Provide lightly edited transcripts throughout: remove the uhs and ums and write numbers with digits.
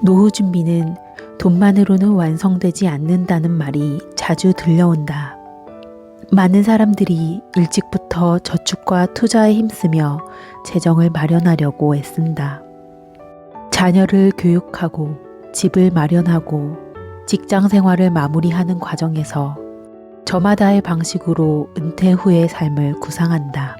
노후 준비는 돈만으로는 완성되지 않는다는 말이 자주 들려온다. 많은 사람들이 일찍부터 저축과 투자에 힘쓰며 재정을 마련하려고 애쓴다. 자녀를 교육하고 집을 마련하고 직장 생활을 마무리하는 과정에서 저마다의 방식으로 은퇴 후의 삶을 구상한다.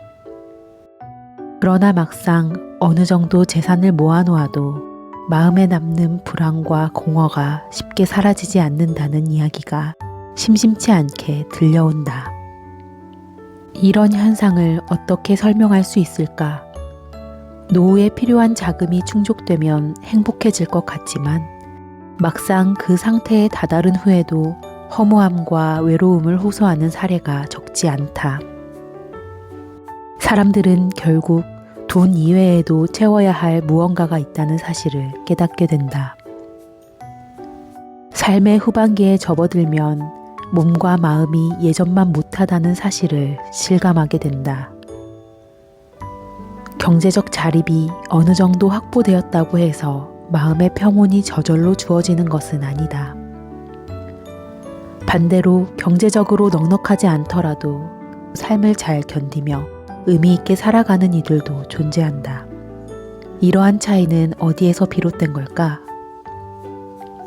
그러나 막상 어느 정도 재산을 모아놓아도 마음에 남는 불안과 공허가 쉽게 사라지지 않는다는 이야기가 심심치 않게 들려온다. 이런 현상을 어떻게 설명할 수 있을까? 노후에 필요한 자금이 충족되면 행복해질 것 같지만 막상 그 상태에 다다른 후에도 허무함과 외로움을 호소하는 사례가 적지 않다. 사람들은 결국 돈 이외에도 채워야 할 무언가가 있다는 사실을 깨닫게 된다. 삶의 후반기에 접어들면 몸과 마음이 예전만 못하다는 사실을 실감하게 된다. 경제적 자립이 어느 정도 확보되었다고 해서 마음의 평온이 저절로 주어지는 것은 아니다. 반대로 경제적으로 넉넉하지 않더라도 삶을 잘 견디며 의미 있게 살아가는 이들도 존재한다. 이러한 차이는 어디에서 비롯된 걸까?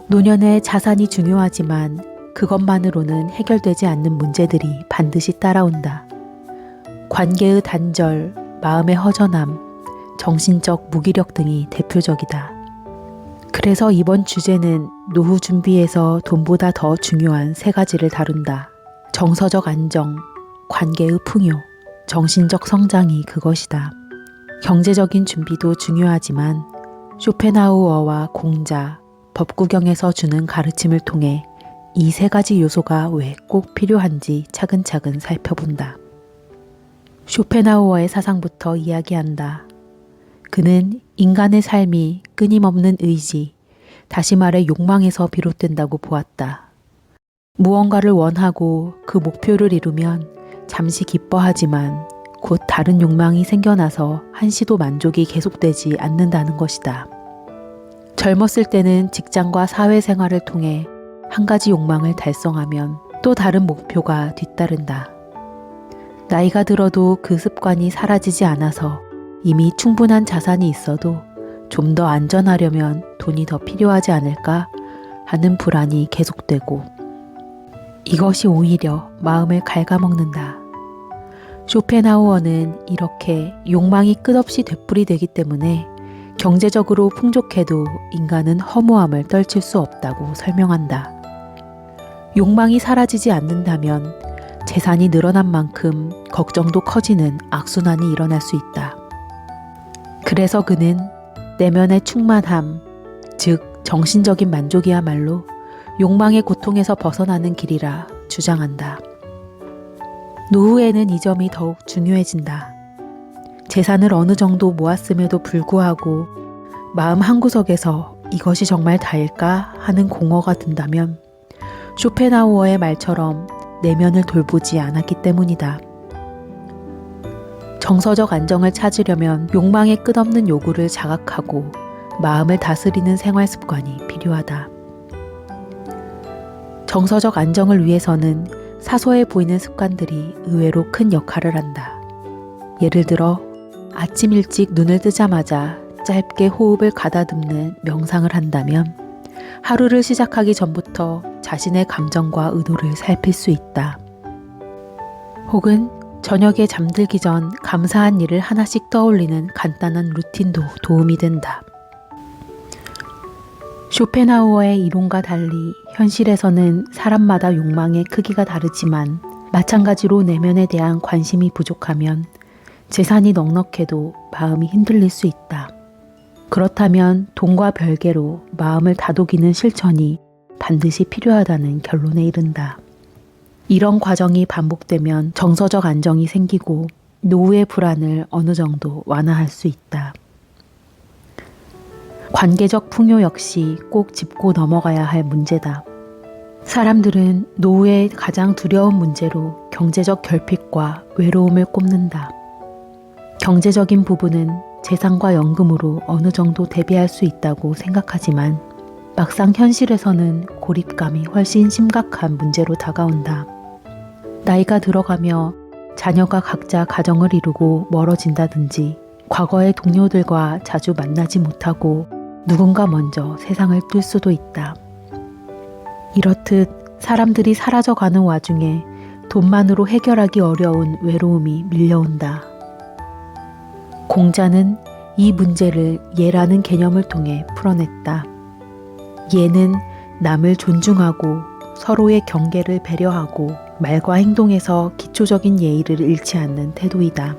노년의 자산이 중요하지만 그것만으로는 해결되지 않는 문제들이 반드시 따라온다. 관계의 단절, 마음의 허전함, 정신적 무기력 등이 대표적이다. 그래서 이번 주제는 노후 준비에서 돈보다 더 중요한 세 가지를 다룬다. 정서적 안정, 관계의 풍요, 정신적 성장이 그것이다. 경제적인 준비도 중요하지만 쇼펜하우어와 공자, 법구경에서 주는 가르침을 통해 이 세 가지 요소가 왜 꼭 필요한지 차근차근 살펴본다. 쇼펜하우어의 사상부터 이야기한다. 그는 인간의 삶이 끊임없는 의지, 다시 말해 욕망에서 비롯된다고 보았다. 무언가를 원하고 그 목표를 이루면 잠시 기뻐하지만 곧 다른 욕망이 생겨나서 한시도 만족이 계속되지 않는다는 것이다. 젊었을 때는 직장과 사회생활을 통해 한 가지 욕망을 달성하면 또 다른 목표가 뒤따른다. 나이가 들어도 그 습관이 사라지지 않아서 이미 충분한 자산이 있어도 좀 더 안전하려면 돈이 더 필요하지 않을까 하는 불안이 계속되고 이것이 오히려 마음을 갉아먹는다. 쇼펜하우어는 이렇게 욕망이 끝없이 되풀이되기 때문에 경제적으로 풍족해도 인간은 허무함을 떨칠 수 없다고 설명한다. 욕망이 사라지지 않는다면 재산이 늘어난 만큼 걱정도 커지는 악순환이 일어날 수 있다. 그래서 그는 내면의 충만함, 즉 정신적인 만족이야말로 욕망의 고통에서 벗어나는 길이라 주장한다. 노후에는 이 점이 더욱 중요해진다. 재산을 어느 정도 모았음에도 불구하고 마음 한구석에서 이것이 정말 다일까 하는 공허가 든다면 쇼펜하우어의 말처럼 내면을 돌보지 않았기 때문이다. 정서적 안정을 찾으려면 욕망의 끝없는 요구를 자각하고 마음을 다스리는 생활 습관이 필요하다. 정서적 안정을 위해서는 사소해 보이는 습관들이 의외로 큰 역할을 한다. 예를 들어 아침 일찍 눈을 뜨자마자 짧게 호흡을 가다듬는 명상을 한다면 하루를 시작하기 전부터 자신의 감정과 의도를 살필 수 있다. 혹은 저녁에 잠들기 전 감사한 일을 하나씩 떠올리는 간단한 루틴도 도움이 된다. 쇼펜하우어의 이론과 달리 현실에서는 사람마다 욕망의 크기가 다르지만 마찬가지로 내면에 대한 관심이 부족하면 재산이 넉넉해도 마음이 흔들릴 수 있다. 그렇다면 돈과 별개로 마음을 다독이는 실천이 반드시 필요하다는 결론에 이른다. 이런 과정이 반복되면 정서적 안정이 생기고 노후의 불안을 어느 정도 완화할 수 있다. 관계적 풍요 역시 꼭 짚고 넘어가야 할 문제다. 사람들은 노후의 가장 두려운 문제로 경제적 결핍과 외로움을 꼽는다. 경제적인 부분은 재산과 연금으로 어느 정도 대비할 수 있다고 생각하지만 막상 현실에서는 고립감이 훨씬 심각한 문제로 다가온다. 나이가 들어가며 자녀가 각자 가정을 이루고 멀어진다든지 과거의 동료들과 자주 만나지 못하고 누군가 먼저 세상을 뜰 수도 있다. 이렇듯 사람들이 사라져가는 와중에 돈만으로 해결하기 어려운 외로움이 밀려온다. 공자는 이 문제를 예라는 개념을 통해 풀어냈다. 예는 남을 존중하고 서로의 경계를 배려하고 말과 행동에서 기초적인 예의를 잃지 않는 태도이다.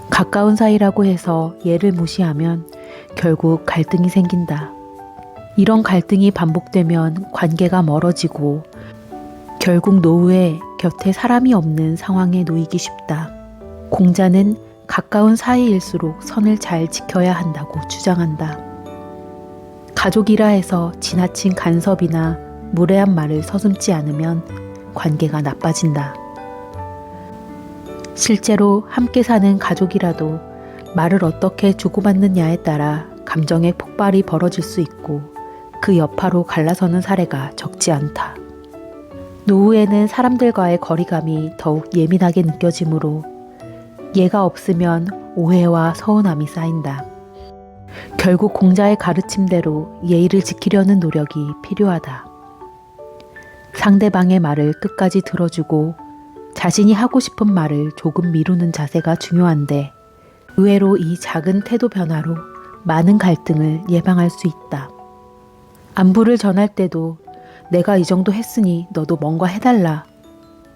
가까운 사이라고 해서 예를 무시하면 결국 갈등이 생긴다. 이런 갈등이 반복되면 관계가 멀어지고 결국 노후에 곁에 사람이 없는 상황에 놓이기 쉽다. 공자는 가까운 사이일수록 선을 잘 지켜야 한다고 주장한다. 가족이라 해서 지나친 간섭이나 무례한 말을 서슴지 않으면 관계가 나빠진다. 실제로 함께 사는 가족이라도 말을 어떻게 주고받느냐에 따라 감정의 폭발이 벌어질 수 있고 그 여파로 갈라서는 사례가 적지 않다. 노후에는 사람들과의 거리감이 더욱 예민하게 느껴지므로 예가 없으면 오해와 서운함이 쌓인다. 결국 공자의 가르침대로 예의를 지키려는 노력이 필요하다. 상대방의 말을 끝까지 들어주고 자신이 하고 싶은 말을 조금 미루는 자세가 중요한데 의외로 이 작은 태도 변화로 많은 갈등을 예방할 수 있다. 안부를 전할 때도 내가 이 정도 했으니 너도 뭔가 해달라.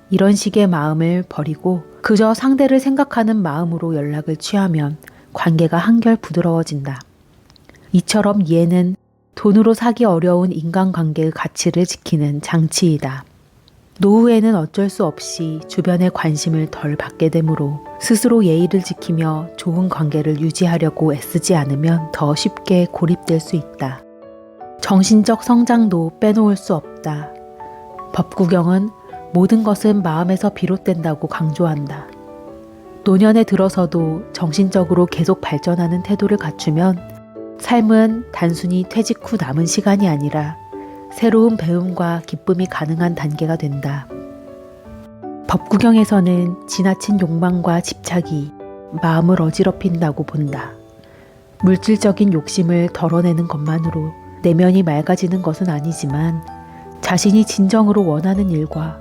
이런 식의 마음을 버리고 그저 상대를 생각하는 마음으로 연락을 취하면 관계가 한결 부드러워진다. 이처럼 예는 돈으로 사기 어려운 인간관계의 가치를 지키는 장치이다. 노후에는 어쩔 수 없이 주변의 관심을 덜 받게 되므로 스스로 예의를 지키며 좋은 관계를 유지하려고 애쓰지 않으면 더 쉽게 고립될 수 있다. 정신적 성장도 빼놓을 수 없다. 법구경은 모든 것은 마음에서 비롯된다고 강조한다. 노년에 들어서도 정신적으로 계속 발전하는 태도를 갖추면 삶은 단순히 퇴직 후 남은 시간이 아니라 새로운 배움과 기쁨이 가능한 단계가 된다. 법구경에서는 지나친 욕망과 집착이 마음을 어지럽힌다고 본다. 물질적인 욕심을 덜어내는 것만으로 내면이 맑아지는 것은 아니지만 자신이 진정으로 원하는 일과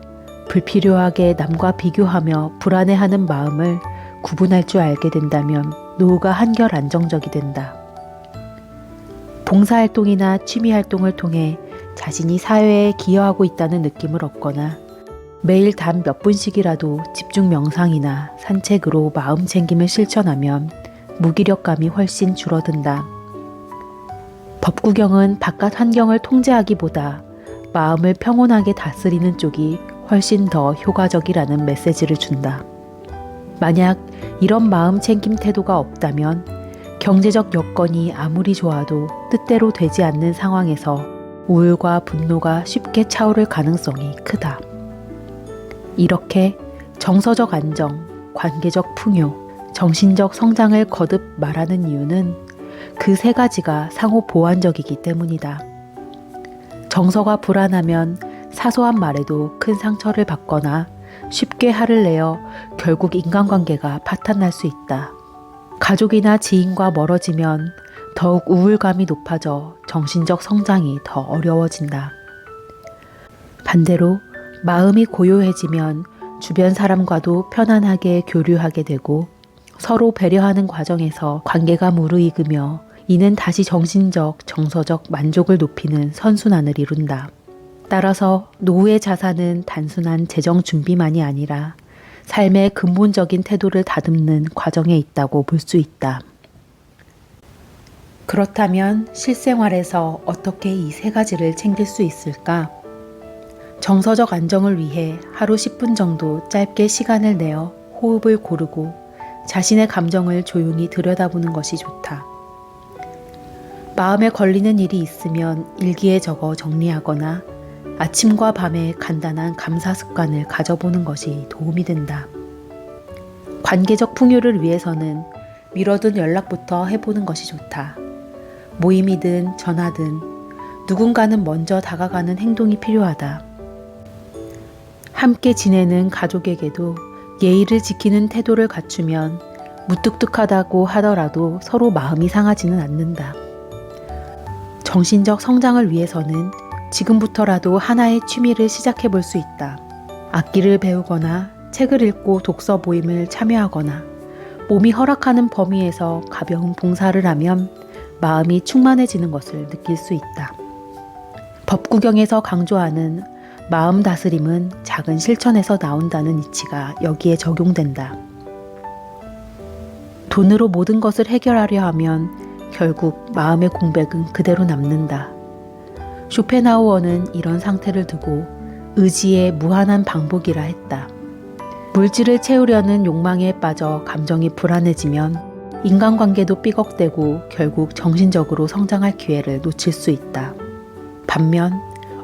불필요하게 남과 비교하며 불안해하는 마음을 구분할 줄 알게 된다면 노후가 한결 안정적이 된다. 봉사활동이나 취미활동을 통해 자신이 사회에 기여하고 있다는 느낌을 얻거나 매일 단 몇 분씩이라도 집중 명상이나 산책으로 마음 챙김을 실천하면 무기력감이 훨씬 줄어든다. 법구경은 바깥 환경을 통제하기보다 마음을 평온하게 다스리는 쪽이 훨씬 더 효과적이라는 메시지를 준다. 만약 이런 마음 챙김 태도가 없다면 경제적 여건이 아무리 좋아도 뜻대로 되지 않는 상황에서 우울과 분노가 쉽게 차오를 가능성이 크다. 이렇게 정서적 안정, 관계적 풍요, 정신적 성장을 거듭 말하는 이유는 그 세 가지가 상호 보완적이기 때문이다. 정서가 불안하면 사소한 말에도 큰 상처를 받거나 쉽게 화를 내어 결국 인간관계가 파탄날 수 있다. 가족이나 지인과 멀어지면 더욱 우울감이 높아져 정신적 성장이 더 어려워진다. 반대로 마음이 고요해지면 주변 사람과도 편안하게 교류하게 되고 서로 배려하는 과정에서 관계가 무르익으며 이는 다시 정신적, 정서적 만족을 높이는 선순환을 이룬다. 따라서 노후의 자산은 단순한 재정 준비만이 아니라 삶의 근본적인 태도를 다듬는 과정에 있다고 볼 수 있다. 그렇다면 실생활에서 어떻게 이 세 가지를 챙길 수 있을까? 정서적 안정을 위해 하루 10분 정도 짧게 시간을 내어 호흡을 고르고 자신의 감정을 조용히 들여다보는 것이 좋다. 마음에 걸리는 일이 있으면 일기에 적어 정리하거나 아침과 밤에 간단한 감사 습관을 가져보는 것이 도움이 된다. 관계적 풍요를 위해서는 미뤄둔 연락부터 해보는 것이 좋다. 모임이든 전화든 누군가는 먼저 다가가는 행동이 필요하다. 함께 지내는 가족에게도 예의를 지키는 태도를 갖추면 무뚝뚝하다고 하더라도 서로 마음이 상하지는 않는다. 정신적 성장을 위해서는 지금부터라도 하나의 취미를 시작해 볼 수 있다. 악기를 배우거나 책을 읽고 독서 모임을 참여하거나 몸이 허락하는 범위에서 가벼운 봉사를 하면 마음이 충만해지는 것을 느낄 수 있다. 법구경에서 강조하는 마음 다스림은 작은 실천에서 나온다는 이치가 여기에 적용된다. 돈으로 모든 것을 해결하려 하면 결국 마음의 공백은 그대로 남는다. 쇼펜하우어는 이런 상태를 두고 의지의 무한한 방법이라 했다. 물질을 채우려는 욕망에 빠져 감정이 불안해지면 인간관계도 삐걱대고 결국 정신적으로 성장할 기회를 놓칠 수 있다. 반면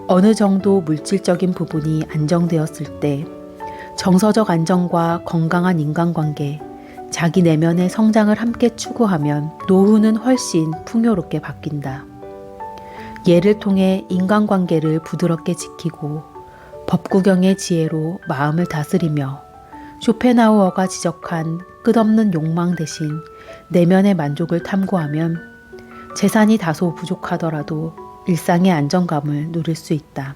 어느 정도 물질적인 부분이 안정되었을 때 정서적 안정과 건강한 인간관계, 자기 내면의 성장을 함께 추구하면 노후는 훨씬 풍요롭게 바뀐다. 예를 통해 인간관계를 부드럽게 지키고 법구경의 지혜로 마음을 다스리며 쇼펜하우어가 지적한 끝없는 욕망 대신 내면의 만족을 탐구하면 재산이 다소 부족하더라도 일상의 안정감을 누릴 수 있다.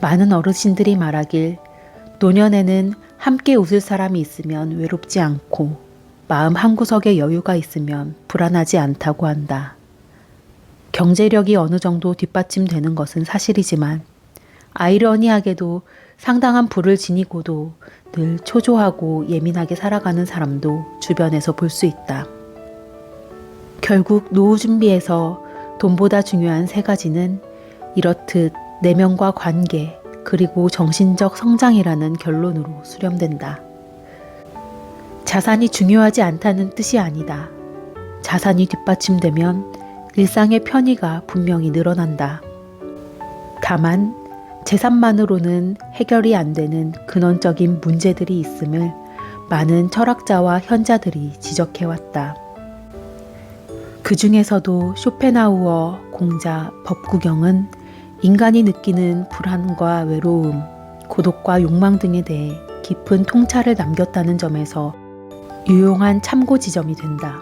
많은 어르신들이 말하길 노년에는 함께 웃을 사람이 있으면 외롭지 않고 마음 한구석에 여유가 있으면 불안하지 않다고 한다. 경제력이 어느 정도 뒷받침되는 것은 사실이지만 아이러니하게도 상당한 부를 지니고도 늘 초조하고 예민하게 살아가는 사람도 주변에서 볼 수 있다. 결국 노후 준비에서 돈보다 중요한 세 가지는 이렇듯 내면과 관계 그리고 정신적 성장이라는 결론으로 수렴된다. 자산이 중요하지 않다는 뜻이 아니다. 자산이 뒷받침되면 일상의 편의가 분명히 늘어난다. 다만 재산만으로는 해결이 안 되는 근원적인 문제들이 있음을 많은 철학자와 현자들이 지적해왔다. 그 중에서도 쇼펜하우어, 공자, 법구경은 인간이 느끼는 불안과 외로움, 고독과 욕망 등에 대해 깊은 통찰을 남겼다는 점에서 유용한 참고 지점이 된다.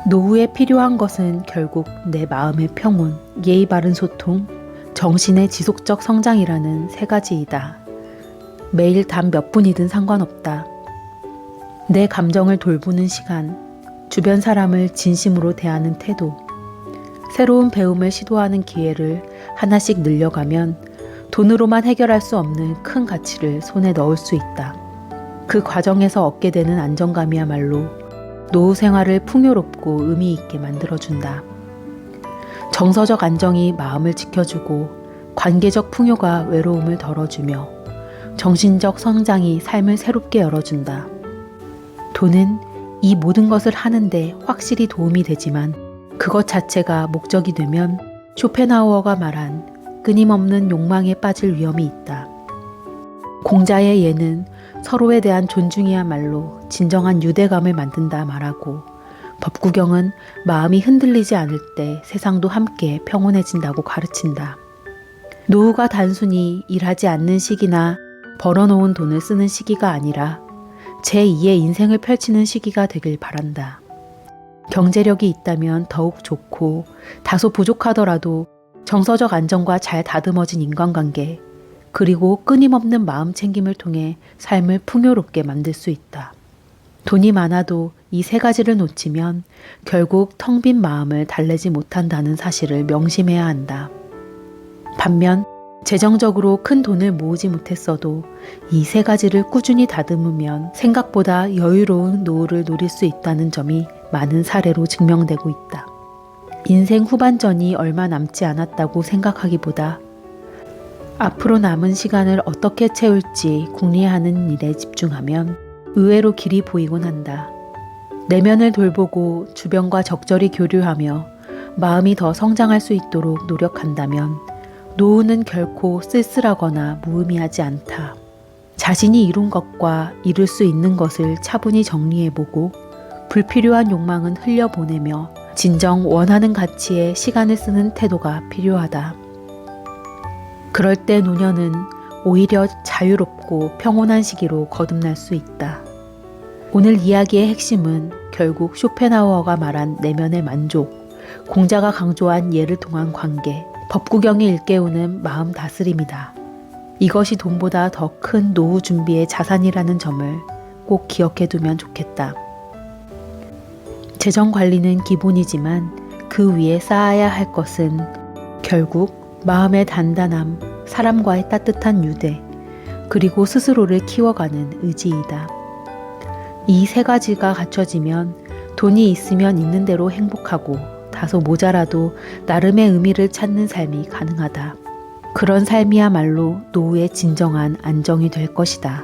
노후에 필요한 것은 결국 내 마음의 평온, 예의 바른 소통, 정신의 지속적 성장이라는 세 가지이다. 매일 단 몇 분이든 상관없다. 내 감정을 돌보는 시간, 주변 사람을 진심으로 대하는 태도, 새로운 배움을 시도하는 기회를 하나씩 늘려가면 돈으로만 해결할 수 없는 큰 가치를 손에 넣을 수 있다. 그 과정에서 얻게 되는 안정감이야말로 노후 생활을 풍요롭고 의미 있게 만들어준다. 정서적 안정이 마음을 지켜주고 관계적 풍요가 외로움을 덜어주며 정신적 성장이 삶을 새롭게 열어준다. 돈은 이 모든 것을 하는데 확실히 도움이 되지만 그것 자체가 목적이 되면 쇼펜하우어가 말한 끊임없는 욕망에 빠질 위험이 있다. 공자의 예는 서로에 대한 존중이야말로 진정한 유대감을 만든다 말하고 법구경은 마음이 흔들리지 않을 때 세상도 함께 평온해진다고 가르친다. 노후가 단순히 일하지 않는 시기나 벌어놓은 돈을 쓰는 시기가 아니라 제2의 인생을 펼치는 시기가 되길 바란다. 경제력이 있다면 더욱 좋고 다소 부족하더라도 정서적 안정과 잘 다듬어진 인간관계 그리고 끊임없는 마음 챙김을 통해 삶을 풍요롭게 만들 수 있다. 돈이 많아도 이 세 가지를 놓치면 결국 텅 빈 마음을 달래지 못한다는 사실을 명심해야 한다. 반면 재정적으로 큰 돈을 모으지 못했어도 이 세 가지를 꾸준히 다듬으면 생각보다 여유로운 노후를 누릴 수 있다는 점이 많은 사례로 증명되고 있다. 인생 후반전이 얼마 남지 않았다고 생각하기보다 앞으로 남은 시간을 어떻게 채울지 궁리하는 일에 집중하면 의외로 길이 보이곤 한다. 내면을 돌보고 주변과 적절히 교류하며 마음이 더 성장할 수 있도록 노력한다면 노후는 결코 쓸쓸하거나 무의미하지 않다. 자신이 이룬 것과 이룰 수 있는 것을 차분히 정리해보고 불필요한 욕망은 흘려보내며 진정 원하는 가치에 시간을 쓰는 태도가 필요하다. 그럴 때 노년은 오히려 자유롭고 평온한 시기로 거듭날 수 있다. 오늘 이야기의 핵심은 결국 쇼펜하우어가 말한 내면의 만족, 공자가 강조한 예를 통한 관계, 법구경이 일깨우는 마음 다스림이다. 이것이 돈보다 더 큰 노후 준비의 자산이라는 점을 꼭 기억해 두면 좋겠다. 재정 관리는 기본이지만 그 위에 쌓아야 할 것은 결국 마음의 단단함, 사람과의 따뜻한 유대, 그리고 스스로를 키워가는 의지이다. 이 세 가지가 갖춰지면 돈이 있으면 있는 대로 행복하고 다소 모자라도 나름의 의미를 찾는 삶이 가능하다. 그런 삶이야말로 노후의 진정한 안정이 될 것이다.